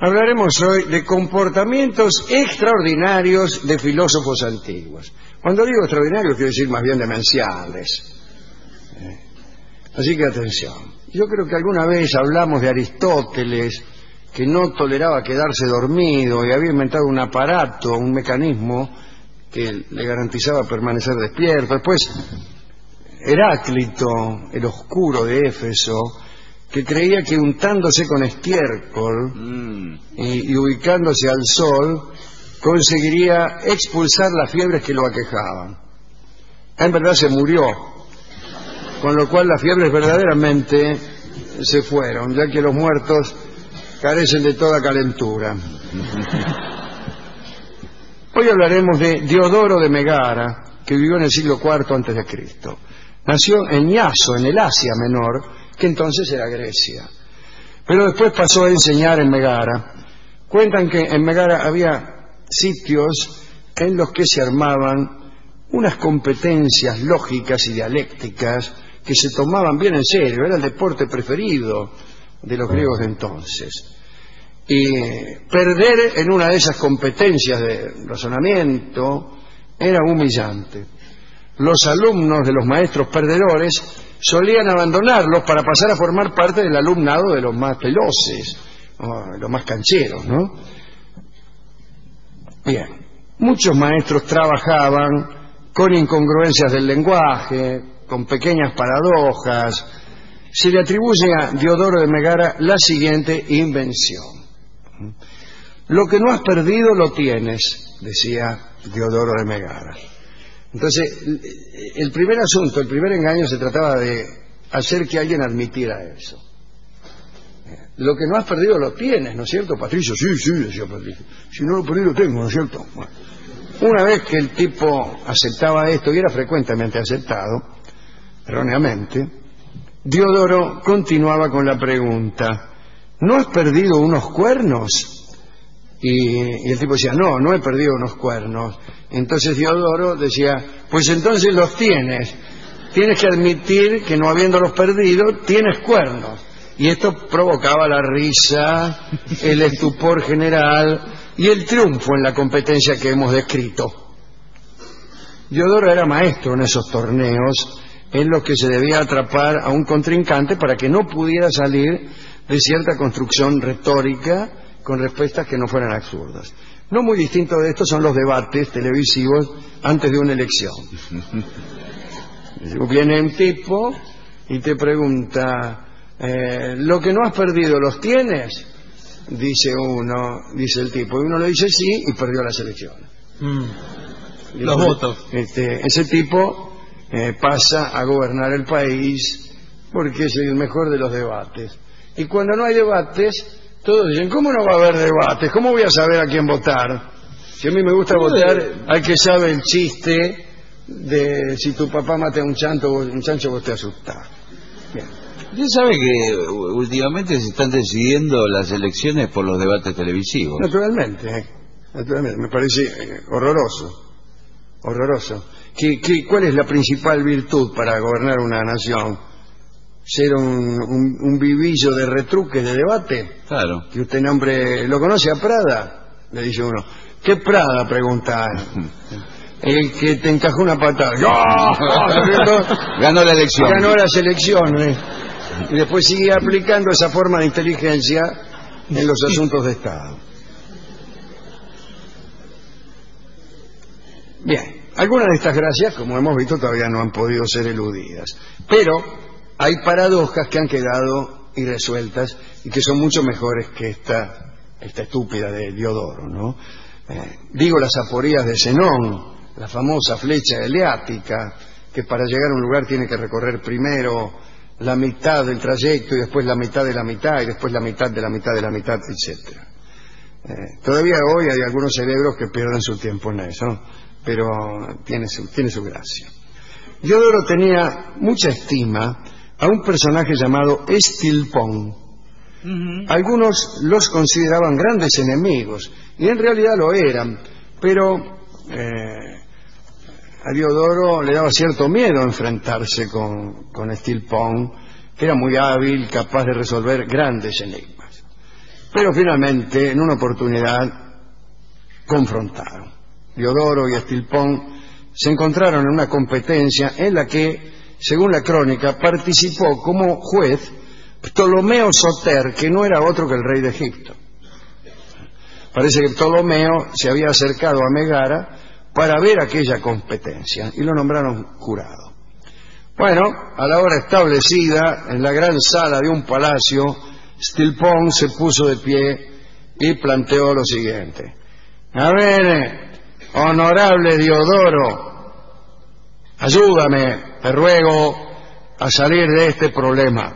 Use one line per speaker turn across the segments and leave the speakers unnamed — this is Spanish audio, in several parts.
Hablaremos hoy de comportamientos extraordinarios de filósofos antiguos. Cuando digo extraordinarios, quiero decir más bien demenciales. Así que atención. Yo creo que alguna vez hablamos de Aristóteles, que no toleraba quedarse dormido y había inventado un aparato, un mecanismo que le garantizaba permanecer despierto. Después, Heráclito, el oscuro de Éfeso, que creía que untándose con estiércol y ubicándose al sol conseguiría expulsar las fiebres que lo aquejaban. En verdad se murió, con lo cual las fiebres verdaderamente se fueron, ya que los muertos carecen de toda calentura. Hoy hablaremos de Diodoro de Megara, que vivió en el siglo IV a.C. Nació en Iaso, en el Asia Menor, que entonces era Grecia. Pero después pasó a enseñar en Megara. Cuentan que en Megara había sitios en los que se armaban unas competencias lógicas y dialécticas que se tomaban bien en serio. Era el deporte preferido de los griegos de entonces. Y perder en una de esas competencias de razonamiento era humillante. Los alumnos de los maestros perdedores solían abandonarlos para pasar a formar parte del alumnado de los más veloces, los más cancheros, ¿no? Bien, muchos maestros trabajaban con incongruencias del lenguaje, con pequeñas paradojas. Se le atribuye a Diodoro de Megara la siguiente invención. Lo que no has perdido lo tienes, decía Diodoro de Megara. Entonces, el primer asunto, el primer engaño se trataba de hacer que alguien admitiera eso. Lo que no has perdido lo tienes, ¿no es cierto, Patricio? Sí, decía Patricio. Si no lo perdí lo tengo, ¿no es cierto? Bueno, una vez que el tipo aceptaba esto, y era frecuentemente aceptado, erróneamente, Diodoro continuaba con la pregunta: ¿no has perdido unos cuernos? Y el tipo decía: no he perdido unos cuernos. Entonces Diodoro decía: pues entonces los tienes. Tienes que admitir que no habiéndolos perdido, tienes cuernos. Y esto provocaba la risa, el estupor general y el triunfo en la competencia que hemos descrito. Diodoro era maestro en esos torneos en los que se debía atrapar a un contrincante para que no pudiera salir de cierta construcción retórica con respuestas que no fueran absurdas. No muy distinto de esto son los debates televisivos antes de una elección. Viene un tipo y te pregunta: ¿lo que no has perdido los tienes? Dice el tipo, y uno le dice sí, y perdió las elecciones.
Los votos.
Ese tipo pasa a gobernar el país porque es el mejor de los debates. Y cuando no hay debates, todos dicen: ¿cómo no va a haber debates? ¿Cómo voy a saber a quién votar? Si a mí me gusta votar, hay que saber el chiste de si tu papá mata a un chancho, vos te asustás. Bien.
Usted sabe que últimamente se están decidiendo las elecciones por los debates televisivos.
Naturalmente, me parece horroroso. ¿Cuál es la principal virtud para gobernar una nación? ¿Ser un vivillo de retruques de debate?
Claro.
Que usted nombre... ¿Lo conoce a Prada? Le dice uno. ¿Qué Prada? Pregunta. El que te encajó una patada.
Ganó la elección.
Ganó las elecciones. Y después sigue aplicando esa forma de inteligencia en los asuntos de Estado. Bien, algunas de estas gracias, como hemos visto, todavía no han podido ser eludidas. Pero hay paradojas que han quedado irresueltas y que son mucho mejores que esta estúpida de Diodoro, ¿no? Digo las aporías de Zenón, la famosa flecha eleática, que para llegar a un lugar tiene que recorrer primero la mitad del trayecto y después la mitad de la mitad y después la mitad de la mitad de la mitad, etc. Todavía hoy hay algunos cerebros que pierden su tiempo en eso, pero tiene su gracia. Diodoro tenía mucha estima a un personaje llamado Estilpón. Algunos los consideraban grandes enemigos y en realidad lo eran, pero a Diodoro le daba cierto miedo enfrentarse con Estilpón, que era muy hábil, capaz de resolver grandes enigmas. Pero finalmente, en una oportunidad, confrontaron. Diodoro y Stilpon se encontraron en una competencia en la que, según la crónica, participó como juez Ptolomeo Soter, que no era otro que el rey de Egipto. Parece que Ptolomeo se había acercado a Megara para ver aquella competencia y lo nombraron jurado. Bueno, a la hora establecida, en la gran sala de un palacio, Stilpon se puso de pie y planteó lo siguiente: a ver, honorable Diodoro, ayúdame, te ruego, a salir de este problema.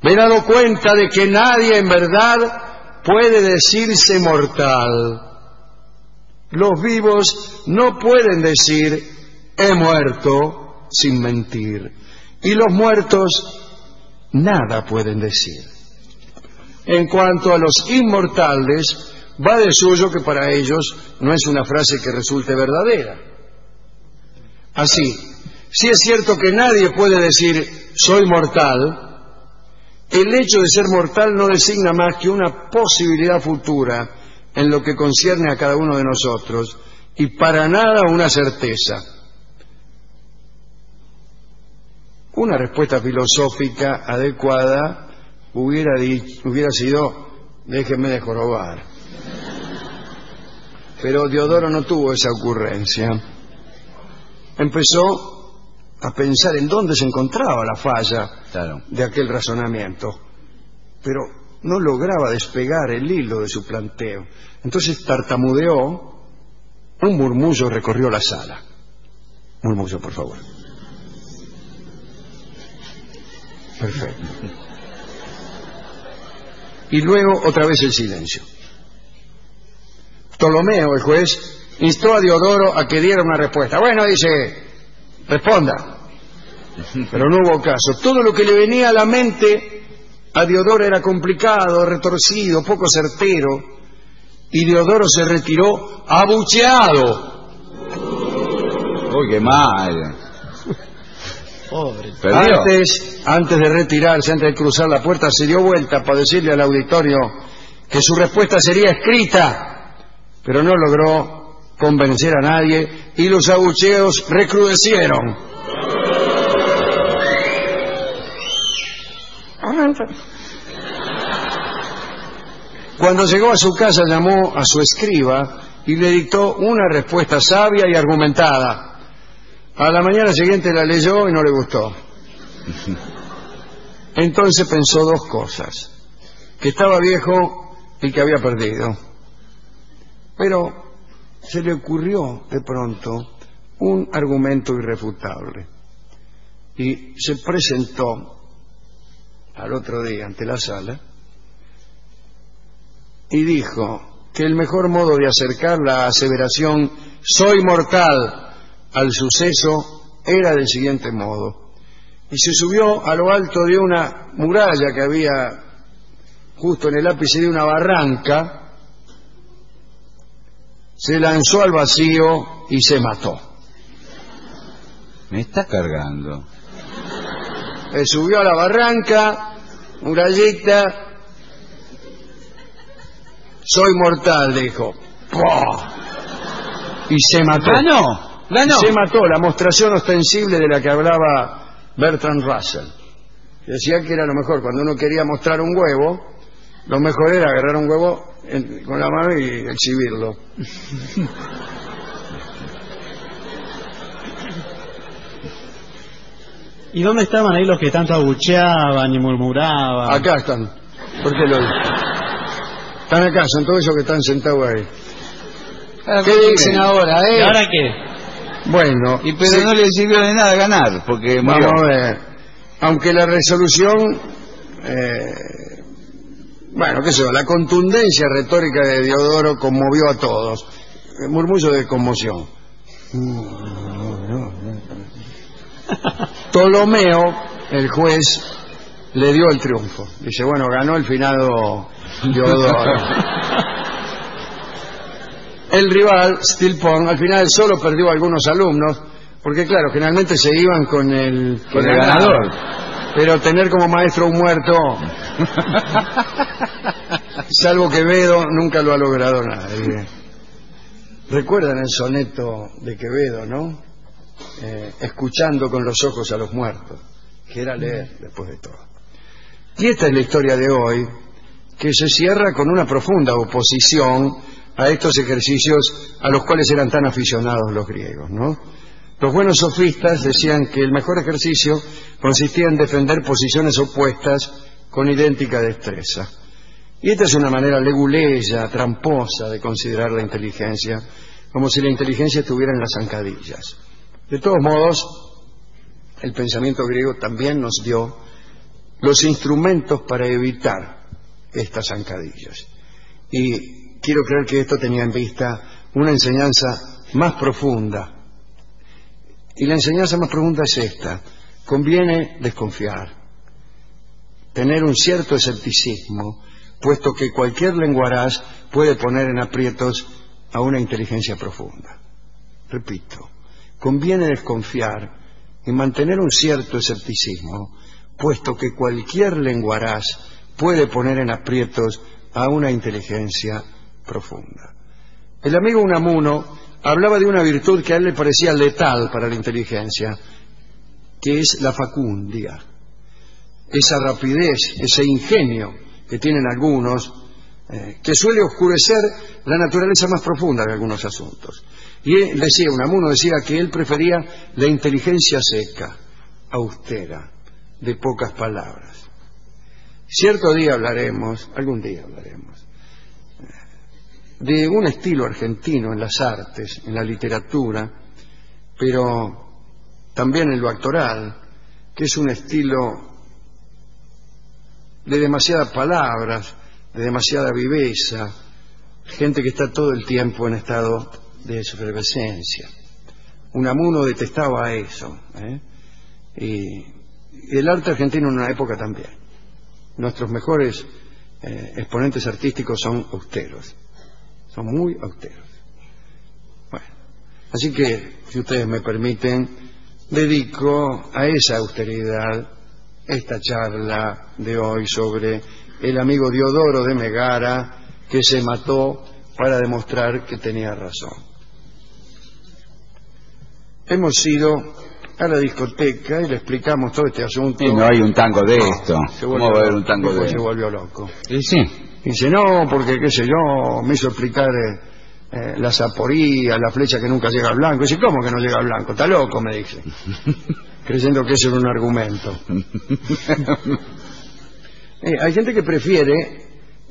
Me he dado cuenta de que nadie en verdad puede decirse mortal. Los vivos no pueden decir he muerto sin mentir, y los muertos nada pueden decir. En cuanto a los inmortales, va de suyo que para ellos no es una frase que resulte verdadera. Así, si es cierto que nadie puede decir soy mortal, el hecho de ser mortal no designa más que una posibilidad futura en lo que concierne a cada uno de nosotros, y para nada una certeza. Una respuesta filosófica adecuada hubiera sido déjenme de jorobar. Pero Diodoro no tuvo esa ocurrencia. Empezó a pensar en dónde se encontraba la falla de aquel razonamiento, pero no lograba despegar el hilo de su planteo. Entonces tartamudeó, un murmullo recorrió la sala. Murmullo, por favor. Perfecto. Y luego otra vez el silencio. Ptolomeo, el juez, instó a Diodoro a que diera una respuesta. Bueno, dice, responda. Pero no hubo caso. Todo lo que le venía a la mente a Diodoro era complicado, retorcido, poco certero, y Diodoro se retiró abucheado.
¡Uy, qué mal!
Pobre.
Antes de retirarse, antes de cruzar la puerta, se dio vuelta para decirle al auditorio que su respuesta sería escrita, pero no logró convencer a nadie y los abucheos recrudecieron. Cuando llegó a su casa, llamó a su escriba y le dictó una respuesta sabia y argumentada. A la mañana siguiente la leyó y no le gustó. Entonces pensó dos cosas: que estaba viejo y que había perdido. Pero se le ocurrió de pronto un argumento irrefutable y se presentó al otro día ante la sala y dijo que el mejor modo de acercar la aseveración soy mortal al suceso era del siguiente modo, y se subió a lo alto de una muralla que había justo en el ápice de una barranca, se lanzó al vacío y se mató.
Me está cargando.
Subió a la barranca, murallita, soy mortal, dijo. ¡Pah! Y se mató.
¡Ganó!
Se mató, la mostración ostensible de la que hablaba Bertrand Russell. Decía que era lo mejor, cuando uno quería mostrar un huevo, lo mejor era agarrar un huevo con la mano y exhibirlo.
¿Y dónde estaban ahí los que tanto abucheaban y murmuraban?
Acá están. ¿Por qué lo dicen? Están acá, son todos esos que están sentados ahí. ¿Qué dicen ahora,
¿Y ahora qué?
Bueno,
Pero no le sirvió de nada ganar, porque murió.
vamos a ver. Aunque la resolución, bueno, qué sé yo, la contundencia retórica de Diodoro conmovió a todos. Murmullo de conmoción. Ptolomeo, el juez, le dio el triunfo. Dice, bueno, ganó el finado Diodoro. El rival, Stilpon, al final solo perdió a algunos alumnos, porque claro, generalmente se iban con el ganador. Pero tener como maestro un muerto Salvo Quevedo, nunca lo ha logrado nadie. ¿Recuerdan el soneto de Quevedo, no? Escuchando con los ojos a los muertos, que era leer después de todo. Y esta es la historia de hoy, que se cierra con una profunda oposición a estos ejercicios a los cuales eran tan aficionados los griegos, ¿no? Los buenos sofistas decían que el mejor ejercicio consistía en defender posiciones opuestas con idéntica destreza. Y esta es una manera leguleya, tramposa de considerar la inteligencia, como si la inteligencia estuviera en las zancadillas. De todos modos, el pensamiento griego también nos dio los instrumentos para evitar estas zancadillas. Y quiero creer que esto tenía en vista una enseñanza más profunda. Y la enseñanza más profunda es esta: conviene desconfiar, tener un cierto escepticismo, puesto que cualquier lenguaraz puede poner en aprietos a una inteligencia profunda. Repito, conviene desconfiar y mantener un cierto escepticismo, puesto que cualquier lenguaraz puede poner en aprietos a una inteligencia profunda. El amigo Unamuno hablaba de una virtud que a él le parecía letal para la inteligencia, que es la facundia, esa rapidez, ese ingenio que tienen algunos, que suele oscurecer la naturaleza más profunda de algunos asuntos. Y él decía, Unamuno decía que él prefería la inteligencia seca, austera, de pocas palabras. Cierto día hablaremos, algún día hablaremos, de un estilo argentino en las artes, en la literatura, pero también en lo actoral, que es un estilo de demasiadas palabras, de demasiada viveza, gente que está todo el tiempo en estado de efervescencia. Unamuno detestaba eso, y el arte argentino en una época también. Nuestros mejores exponentes artísticos son austeros, son muy austeros. Bueno, así que, si ustedes me permiten, dedico a esa austeridad esta charla de hoy sobre el amigo Diodoro de Megara, que se mató para demostrar que tenía razón. Hemos ido a la discoteca y le explicamos todo este asunto.
Y no hay un tango de esto. ¿Cómo va a haber un tango de
esto?
esto?
Se volvió loco.
Y sí.
Dice, no, porque qué sé yo, me hizo explicar la zaporía, la flecha que nunca llega al blanco. Dice, ¿cómo que no llega al blanco? Está loco, me dice. Creyendo que eso era un argumento. Hay gente que prefiere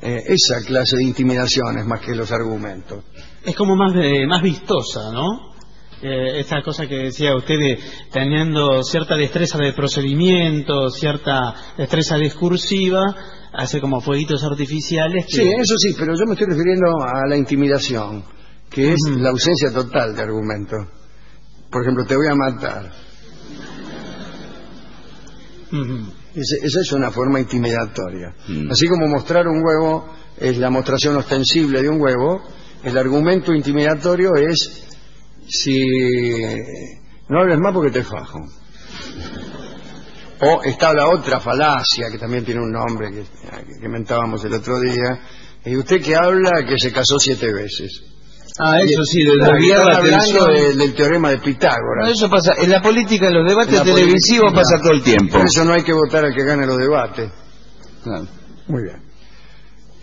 esa clase de intimidaciones más que los argumentos.
Es como más vistosa, ¿no? Esta cosa que decía usted de teniendo cierta destreza de procedimiento, cierta destreza discursiva, hace como fueguitos artificiales.
Sí, eso sí, pero yo me estoy refiriendo a la intimidación, que es la ausencia total de argumento. Por ejemplo, te voy a matar. Esa es una forma intimidatoria. Así como mostrar un huevo es la mostración ostensible de un huevo, el argumento intimidatorio es: si no hables más porque te fajo. O está la otra falacia, que también tiene un nombre que mentábamos el otro día, y usted que habla que se casó 7 veces.
Ah, eso sí, desviar la atención
del teorema de Pitágoras.
No, eso pasa, en la política, en los debates televisivos pasa todo el tiempo.
Por eso no hay que votar al que gane los debates.
Claro.
Muy bien.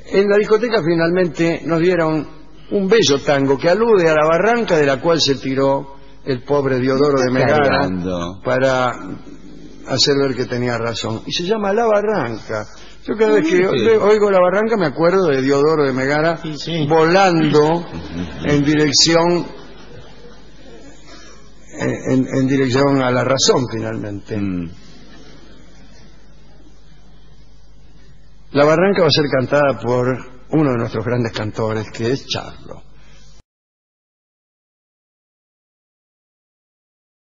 En la discoteca finalmente nos dieron un bello tango que alude a la barranca de la cual se tiró el pobre Diodoro de Megara para hacer ver que tenía razón. Y se llama La Barranca. Yo cada vez que oigo La Barranca me acuerdo de Diodoro de Megara volando en dirección en dirección a la razón finalmente. La Barranca va a ser cantada por uno de nuestros grandes cantores, que es Charlo.